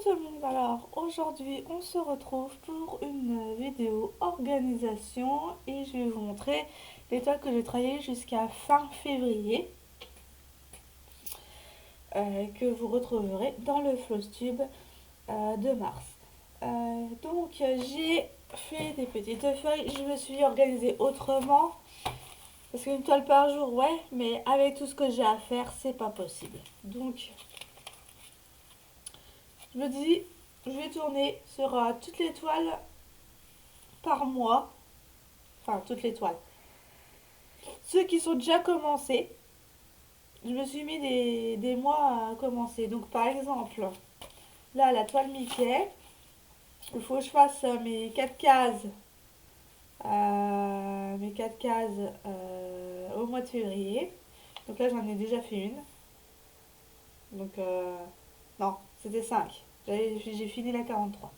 tout le monde, alors aujourd'hui on se retrouve pour une vidéo organisation et je vais vous montrer les toiles que j'ai travaillées jusqu'à fin février que vous retrouverez dans le Flowstube de mars. J'ai fait des petites feuilles, je me suis organisée autrement parce qu'une toile par jour ouais, mais avec tout ce que j'ai à faire c'est pas possible. Donc je me dis je vais tourner sur toutes les toiles par mois, enfin toutes les toiles. Ceux qui sont déjà commencés, je me suis mis des mois à commencer. Donc par exemple, là la toile Mickey, il faut que je fasse mes 4 cases, au mois de février. Donc là j'en ai déjà fait une. Donc non, c'était 5. J'ai fini la 43.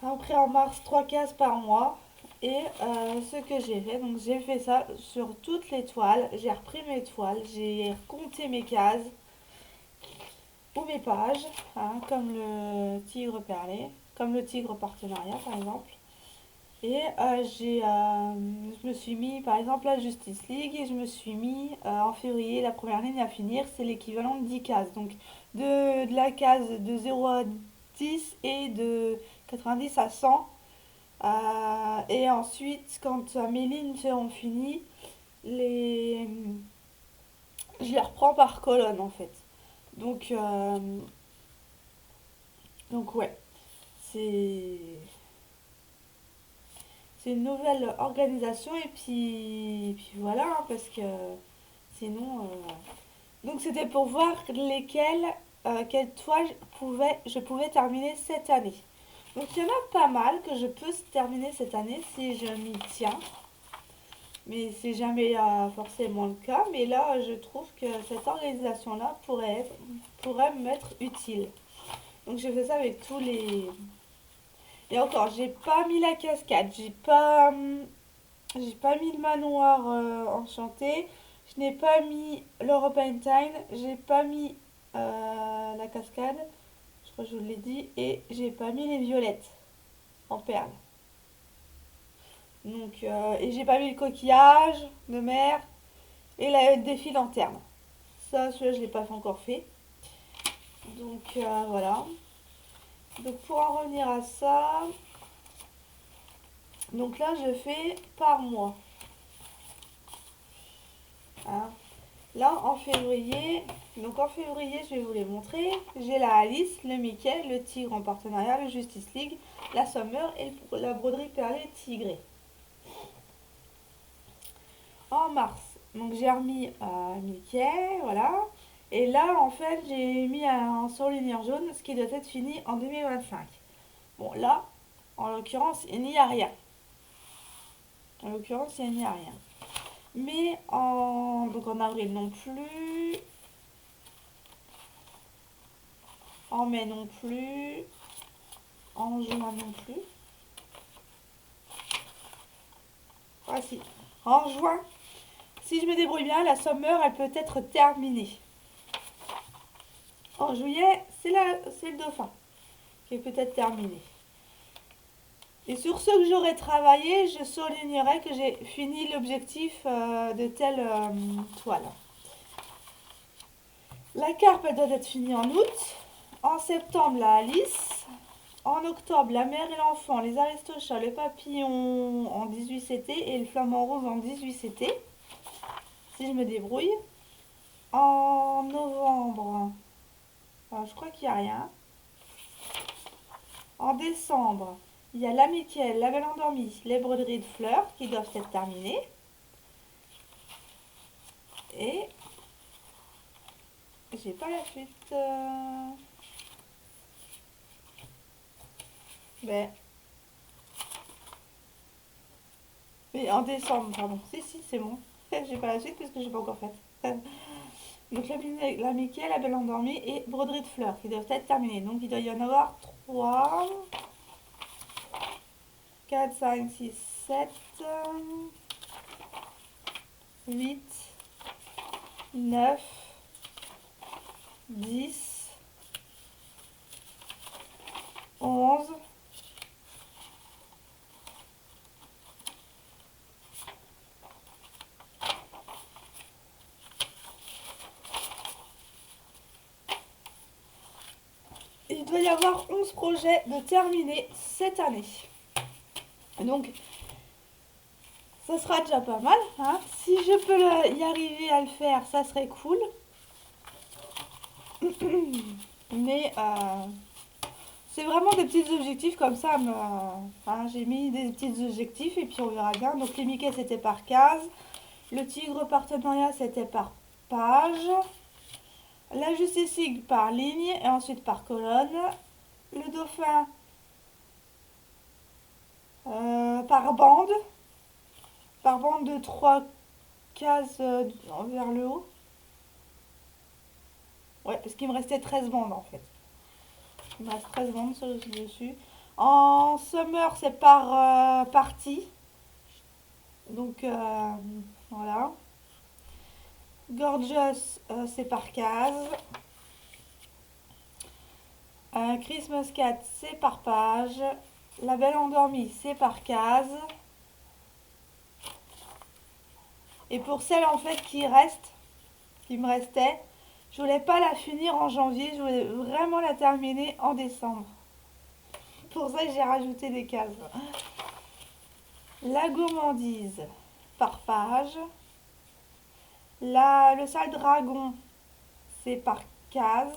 Après en mars, 3 cases par mois. Et ce que j'ai fait, donc j'ai fait ça sur toutes les toiles. J'ai repris mes toiles, j'ai compté mes cases ou mes pages, hein, comme le tigre perlé, comme le tigre partenariat par exemple. Et je me suis mis par exemple la Justice League et je me suis mis en février la première ligne à finir, c'est l'équivalent de 10 cases. Donc de la case de 0 à 10 et de 90 à 100. Et ensuite, quand mes lignes seront finies, je les reprends par colonne en fait. Donc, euh, donc ouais, c'est c'est une nouvelle organisation et puis voilà, hein, parce que sinon... Donc c'était pour voir quelles toiles je pouvais terminer cette année. Donc il y en a pas mal que je peux terminer cette année si je m'y tiens. Mais c'est jamais forcément le cas. Mais là, je trouve que cette organisation-là pourrait m'être utile. Donc j'ai fait ça avec tous les... Et encore, j'ai pas mis la cascade, j'ai pas mis le manoir enchanté, je n'ai pas mis l'Europaintine, j'ai pas mis la cascade, je crois que je vous l'ai dit, et j'ai pas mis les violettes en perles. Donc, et j'ai pas mis le coquillage de mer et le défi lanterne. Ça, celui-là, je l'ai pas encore fait. Donc voilà. Donc pour en revenir à ça, donc là je fais par mois. Hein. Là en février je vais vous les montrer. J'ai la Alice, le Mickey, le Tigre en partenariat, le Justice League, la Summer et la broderie perlée tigrée. En mars, donc j'ai remis Mickey, voilà. Et là en fait j'ai mis un surligneur jaune, ce qui doit être fini en 2025. Bon là, en l'occurrence il n'y a rien. En l'occurrence il n'y a rien. Mais donc en avril non plus, en mai non plus, en juin non plus. Ah si, en juin, si je me débrouille bien, la summer elle peut être terminée. En juillet, c'est le dauphin qui est peut-être terminé. Et sur ce que j'aurais travaillé, je soulignerai que j'ai fini l'objectif de telle toile. La carpe elle doit être finie en août. En septembre, la Alice. En octobre, la mère et l'enfant, les Aristochats, le papillon en 18CT et le flamant rose en 18CT. Si je me débrouille. En novembre, je crois qu'il n'y a rien. En décembre, il y a la Michael, la Belle Endormie, les broderies de fleurs qui doivent être terminées. Et j'ai pas la suite. Ben, mais en décembre, pardon. Si, c'est bon. J'ai pas la suite parce que j'ai pas encore fait. Donc la Mickey, la Belle Endormie et broderie de fleurs qui doivent être terminées. Donc il doit y en avoir 3, 4, 5, 6, 7, 8, 9, 10, 11, il doit y avoir 11 projets de terminer cette année. Donc, ça sera déjà pas mal. Hein. Si je peux y arriver à le faire, ça serait cool. Mais c'est vraiment des petits objectifs comme ça. Hein, j'ai mis des petits objectifs et puis on verra bien. Donc, les Mickey, c'était par case. Le tigre partenariat, c'était par page. La Justice League par ligne et ensuite par colonne. Le dauphin par bande. Par bande de 3 cases vers le haut. Ouais, parce qu'il me restait 13 bandes en fait. Il me reste 13 bandes dessus. En summer, c'est par partie. Donc voilà. Gorgeous, c'est par case. Christmas Cat, c'est par page. La Belle Endormie, c'est par case. Et pour celle en fait qui me restait, je voulais pas la finir en janvier, je voulais vraiment la terminer en décembre. Pour ça, j'ai rajouté des cases. La gourmandise par page. Le sale dragon, c'est par case.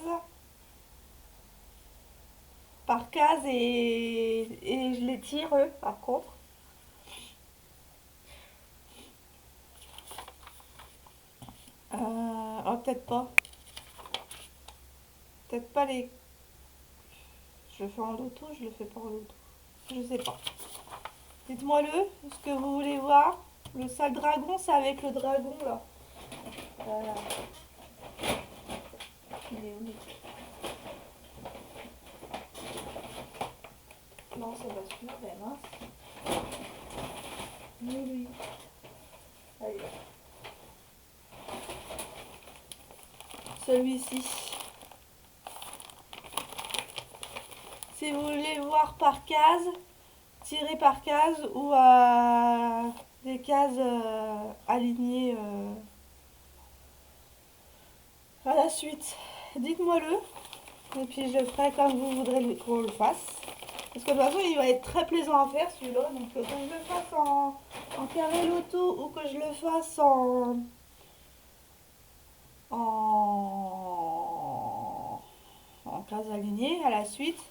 Par case et je les tire eux, par contre. Oh, peut-être pas. Peut-être pas les... Je le fais en loto, je le fais pas en loto. Je sais pas. Dites-moi ce que vous voulez voir. Le sale dragon, c'est avec le dragon là. Voilà. Il est où? Non, c'est pas sûr, ben mince. Oui. Allez. Celui-ci. Si vous voulez voir par case, tirez par case ou des cases alignées à la suite. Dites-moi-le. Et puis je le ferai comme vous voudrez qu'on le fasse. Parce que de toute façon, il va être très plaisant à faire celui-là. Donc que je le fasse en carré loto ou que je le fasse en case alignée à la suite,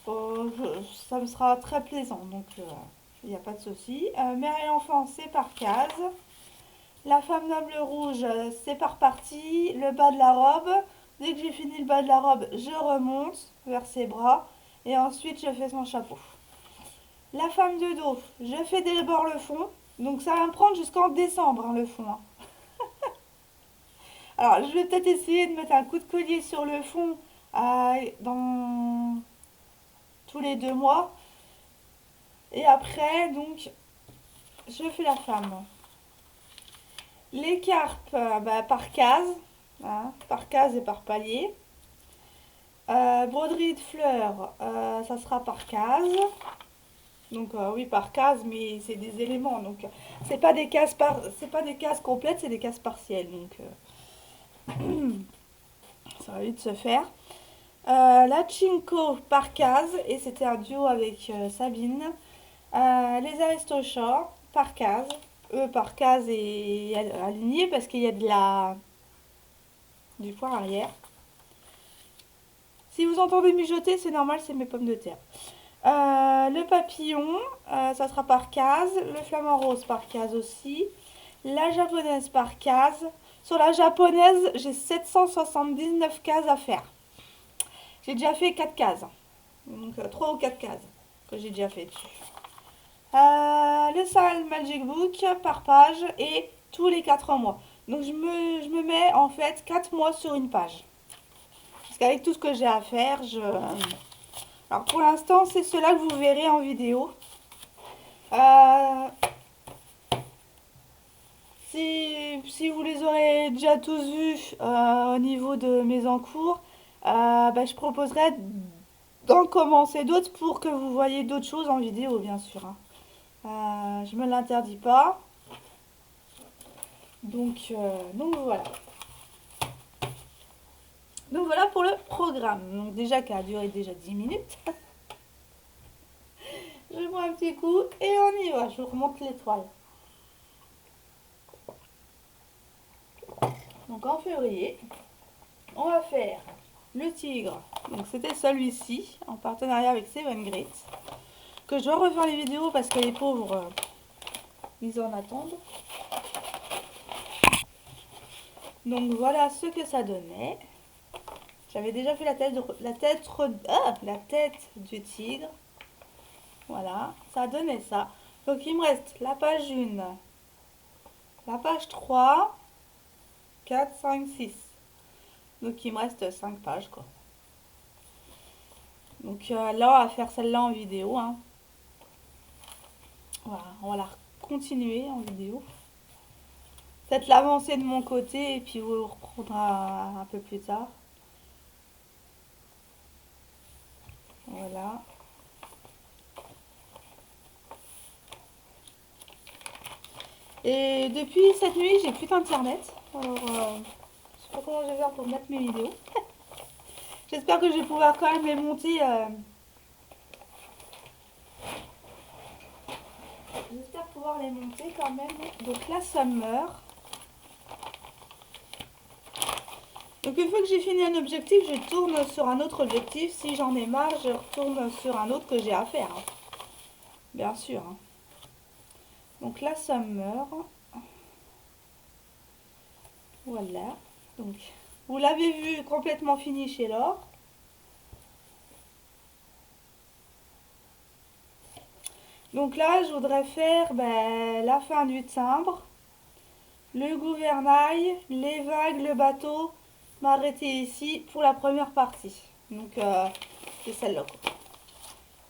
ça me sera très plaisant. Donc il n'y a pas de souci. Mère et enfant, c'est par case. La femme noble rouge, c'est par partie. Le bas de la robe. Dès que j'ai fini le bas de la robe, je remonte vers ses bras. Et ensuite, je fais son chapeau. La femme de dos, je fais d'abord le fond. Donc ça va me prendre jusqu'en décembre, hein, le fond. Hein. Alors, je vais peut-être essayer de mettre un coup de collier sur le fond dans tous les 2 mois. Et après, donc, je fais la femme. Les carpes, par case. Hein, par case et par palier. Broderie de fleurs, ça sera par case. Donc oui, par case, mais c'est des éléments. Donc c'est pas des cases complètes, c'est des cases partielles. Donc ça va vite se faire. La Chinko par case, et c'était un duo avec Sabine. Les Aristochats par case. Eux par case et alignés parce qu'il y a du point arrière. Si vous entendez mijoter, c'est normal, c'est mes pommes de terre. Le papillon, ça sera par case. Le flamant rose par case aussi. La japonaise par case. Sur la japonaise, j'ai 779 cases à faire. J'ai déjà fait 4 cases. Donc 3 ou 4 cases que j'ai déjà fait dessus. Le Sal Magic Book par page et tous les 4 mois. Donc je me mets en fait 4 mois sur une page. Parce qu'avec tout ce que j'ai à faire, Alors pour l'instant, c'est cela que vous verrez en vidéo. Si vous les aurez déjà tous vus au niveau de mes encours, je proposerai d'en commencer d'autres pour que vous voyez d'autres choses en vidéo, bien sûr. Hein. Je me l'interdis pas. Donc voilà. Donc voilà pour le programme. Donc déjà qui a duré déjà 10 minutes. Je bois un petit coup et on y va. Je vous remonte l'étoile. Donc en février, on va faire le tigre. Donc c'était celui-ci en partenariat avec Seven Grit. Que je dois refaire les vidéos parce que les pauvres, ils en attendent. Donc voilà ce que ça donnait. J'avais déjà fait la tête du tigre. Voilà, ça donnait ça. Donc il me reste la page 1, la page 3, 4, 5, 6. Donc il me reste 5 pages quoi. Donc là on va faire celle-là en vidéo. Hein. Voilà, on va la continuer en vidéo. Peut-être l'avancer de mon côté et puis vous le reprendra un peu plus tard. Voilà. Et depuis cette nuit, j'ai plus d'internet. Alors, je sais pas comment je vais faire pour mettre mes vidéos. J'espère que je vais pouvoir quand même les monter. J'espère pouvoir les monter quand même. Donc là, Summer. Donc une fois que j'ai fini un objectif, je tourne sur un autre objectif. Si j'en ai marre, je retourne sur un autre que j'ai à faire. Hein. Bien sûr. Hein. Donc là, Summer. Voilà. Donc, vous l'avez vu complètement fini chez Laure. Donc là, je voudrais faire la fin du timbre, le gouvernail, les vagues, le bateau, m'arrêter ici pour la première partie. Donc c'est celle-là.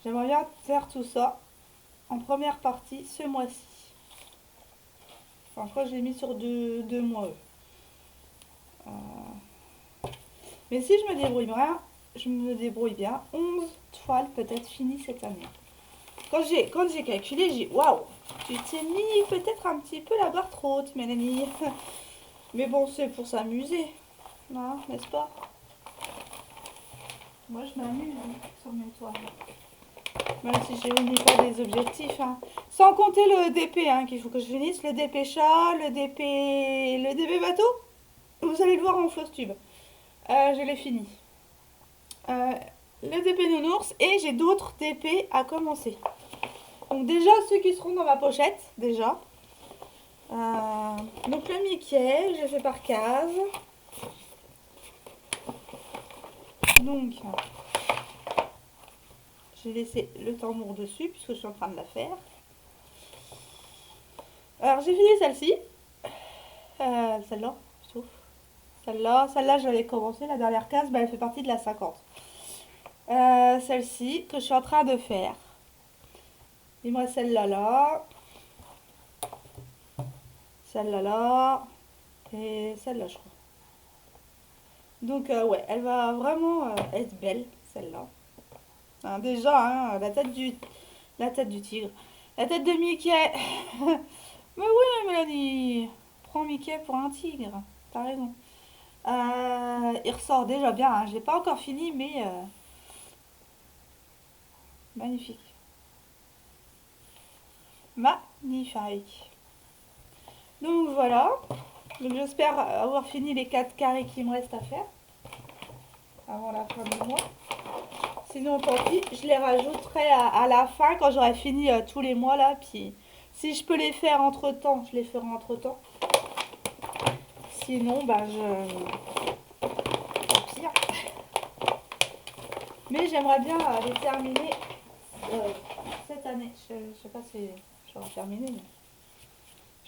J'aimerais bien faire tout ça en première partie ce mois-ci. Enfin, je crois que je l'ai mis sur deux mois. Mais si je me débrouille bien, 11 toiles peut-être finies cette année. Quand j'ai calculé, j'ai waouh, tu t'es mis peut-être un petit peu la barre trop haute, Mélanie. Mais bon, c'est pour s'amuser, hein, n'est-ce pas? Moi, je m'amuse sur mes toiles. Même si je n'ai pas des objectifs. Hein. Sans compter le DP hein, qu'il faut que je finisse. Le DP chat, le DP bateau. Vous allez le voir en fausse tube. Je l'ai fini. Le DP nounours et j'ai d'autres DP à commencer. Donc déjà, ceux qui seront dans ma pochette, déjà. Donc le Mickey, je fais par case. Donc, j'ai laissé le tambour dessus puisque je suis en train de la faire. Alors j'ai fini celle-ci. Celle-là, sauf. Celle-là, j'avais commencé. La dernière case, elle fait partie de la 50. Celle-ci que je suis en train de faire. Il me reste celle-là là. Celle-là là. Et celle-là, je crois. Donc ouais, elle va vraiment être belle, celle-là. Hein, déjà, hein, la tête du tigre. La tête de Mickey. Mais oui, Mélanie. Prends Mickey pour un tigre. T'as raison. Il ressort déjà bien. Hein. Je l'ai pas encore fini, mais magnifique. Magnifique. Donc voilà. Donc j'espère avoir fini les 4 carrés qui me restent à faire avant la fin du mois. Sinon tant pis, je les rajouterai à la fin quand j'aurai fini tous les mois là. Puis si je peux les faire entre temps, je les ferai entre temps. Sinon pire. Mais j'aimerais bien les terminer cette année. Je sais pas si j'aurai terminé, mais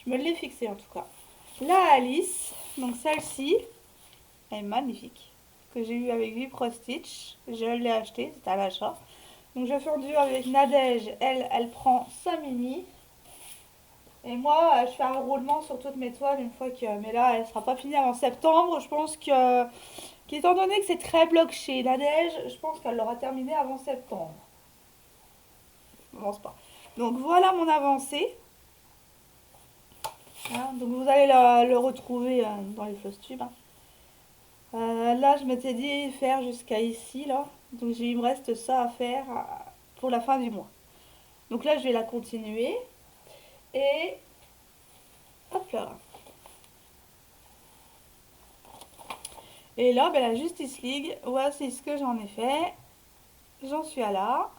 je me l'ai fixé en tout cas. La Alice, donc celle-ci, elle est magnifique. Que j'ai eu avec Vipro Stitch. Je l'ai acheté, c'était à l'achat. Donc je fais en duo avec Nadège. Elle prend sa mini. Et moi, je fais un roulement sur toutes mes toiles une fois que... Mais là, elle sera pas finie avant septembre. Je pense qu'il Étant donné que c'est très bloqué, la neige, je pense qu'elle l'aura terminé avant septembre. Je pense pas. Donc voilà mon avancée. Hein, donc vous allez le retrouver dans les floss tubes. Hein. Là, je m'étais dit faire jusqu'à ici, là. Donc il me reste ça à faire pour la fin du mois. Donc là, je vais la continuer. Et hop là. Et là, ben, la Justice League, voici ce que j'en ai fait. J'en suis à là.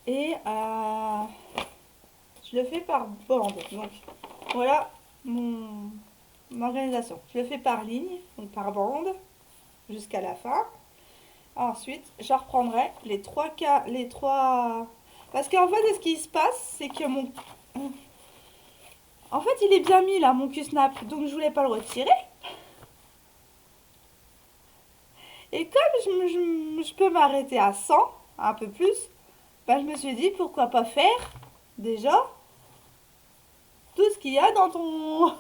Et je le fais par bande. Donc voilà mon organisation. Je le fais par ligne, donc par bande, jusqu'à la fin. Ensuite, je reprendrai les trois cas, les trois. Parce qu'en fait, ce qui se passe, c'est que mon. En fait, il est bien mis là, mon Q-snap, donc je voulais pas le retirer. Et comme je peux m'arrêter à 100, un peu plus, ben, je me suis dit pourquoi pas faire déjà tout ce qu'il y a dans ton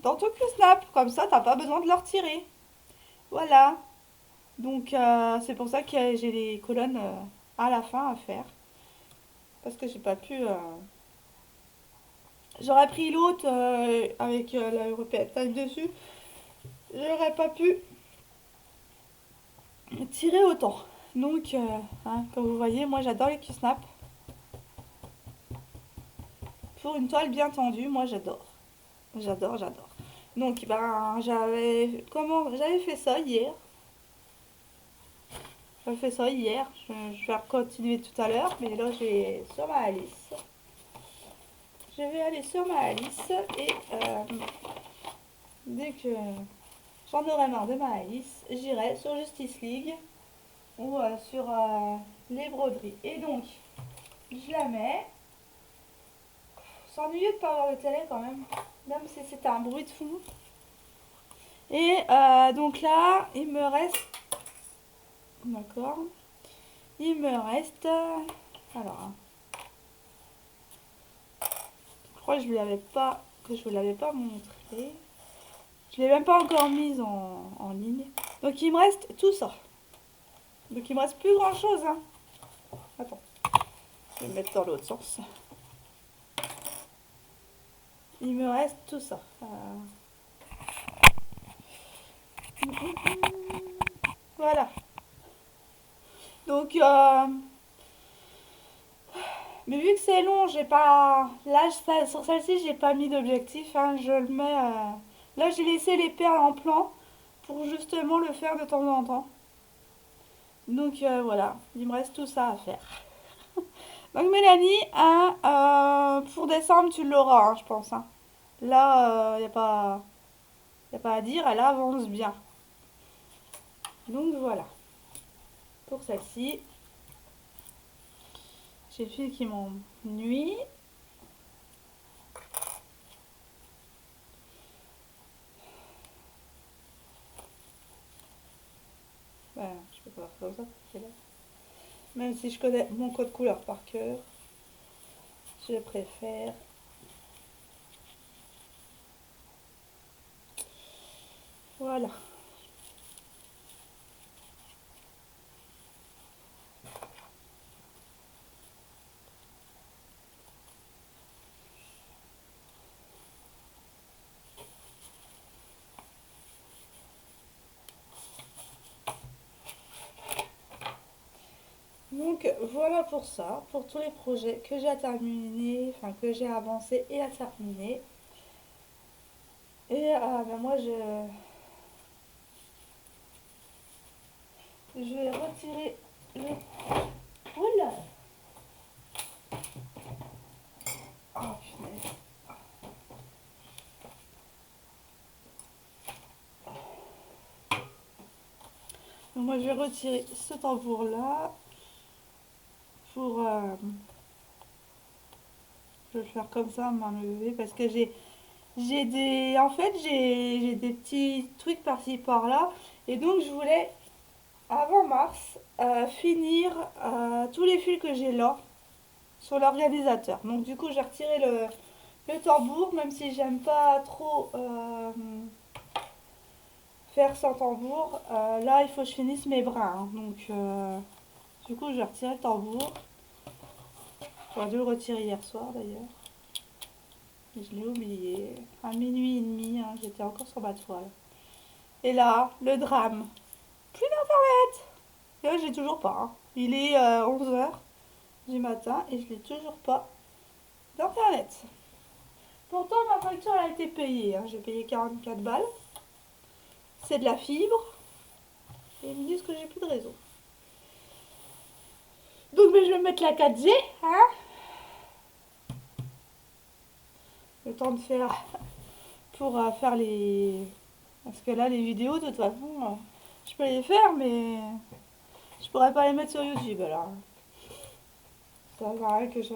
Q-snap. Comme ça, t'as pas besoin de le retirer. Voilà. Donc c'est pour ça que j'ai les colonnes à la fin à faire. Parce que j'ai pas pu. J'aurais pris l'autre avec la European Time dessus. J'aurais pas pu tirer autant. Donc, hein, comme vous voyez, moi j'adore les Q-snap. Pour une toile bien tendue, moi j'adore. J'adore, j'adore. Donc, ben, j'avais fait ça hier. J'avais fait ça hier. Je vais continuer tout à l'heure, mais là j'ai sur ma Alice. Je vais aller sur ma Alice et dès que j'en aurai marre de ma Alice, j'irai sur Justice League ou sur les broderies. Et donc, je la mets. C'est ennuyeux de pas avoir de télé quand même, même si c'était un bruit de fond. Et donc là, il me reste. D'accord. Il me reste. Alors, hein, je crois que je vous l'avais pas montré. Je l'ai même pas encore mise en ligne. Donc il me reste tout ça. Donc il me reste plus grand chose. Hein. Attends. Je vais me mettre dans l'autre sens. Il me reste tout ça. Voilà. Donc, mais vu que c'est long, j'ai pas. Là, sur celle-ci, j'ai pas mis d'objectif. Hein. Je le mets. Là, j'ai laissé les perles en plan pour justement le faire de temps en temps. Donc voilà, il me reste tout ça à faire. Donc Mélanie, hein, pour décembre, tu l'auras, hein, je pense. Hein. Là, il n'y a pas à dire, elle avance bien. Donc voilà, pour celle-ci. J'ai le fil qui m'ennuie. Voilà, je peux pas faire comme ça. C'est là. Même si je connais mon code couleur par cœur, je préfère. Voilà. Donc voilà pour ça, pour tous les projets que j'ai à terminer, enfin que j'ai avancé et à terminer. Et ben moi je vais retirer le. Oula. Oh punaise. Donc moi je vais retirer ce tambour là pour je vais le faire comme ça, m'enlever parce que j'ai des en fait j'ai des petits trucs par-ci par-là et donc je voulais avant mars finir tous les fils que j'ai là sur l'organisateur. Donc du coup j'ai retiré le tambour même si j'aime pas trop faire sans tambour. Là, il faut que je finisse mes brins, hein. Donc, du coup, je vais retirer le tambour. J'aurais dû le retirer hier soir d'ailleurs. Je l'ai oublié. À minuit et demi, hein, j'étais encore sur ma toile. Et là, le drame. Plus d'internet. Et là, j'ai toujours pas, hein. Il est 11 h du matin et je l'ai toujours pas d'internet. Pourtant, ma facture elle a été payée, hein. J'ai payé 44 balles. C'est de la fibre. Et ils me disent que j'ai plus de réseau. Donc, mais je vais mettre la 4G, hein. Le temps de faire pour faire les... Parce que là, les vidéos, de toute façon, je peux les faire, mais je pourrais pas les mettre sur YouTube, alors. Ça sert à rien que je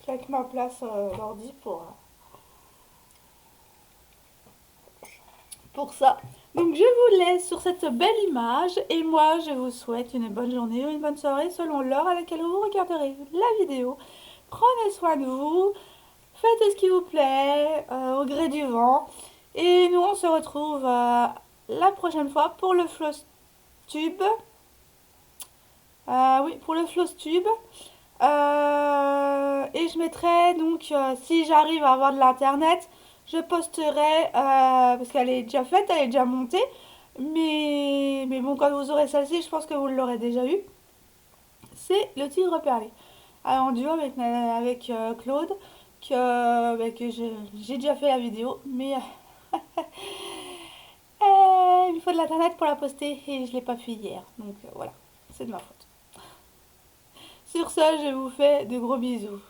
claque ma place l'ordi pour ça. Donc, je vous laisse sur cette belle image, et moi, je vous souhaite une bonne journée ou une bonne soirée selon l'heure à laquelle vous regarderez la vidéo. Prenez soin de vous, faites ce qui vous plaît, au gré du vent. Et nous, on se retrouve la prochaine fois pour le floss tube. Oui, pour le floss tube. Et je mettrai donc, si j'arrive à avoir de l'internet, je posterai, parce qu'elle est déjà faite, elle est déjà montée. Mais bon, quand vous aurez celle-ci, je pense que vous l'aurez déjà eu. C'est le tigre perlé. En duo avec Claude, que j'ai déjà fait la vidéo, mais il me faut de l'internet pour la poster et je l'ai pas fait hier. Donc voilà, c'est de ma faute. Sur ce, je vous fais de gros bisous.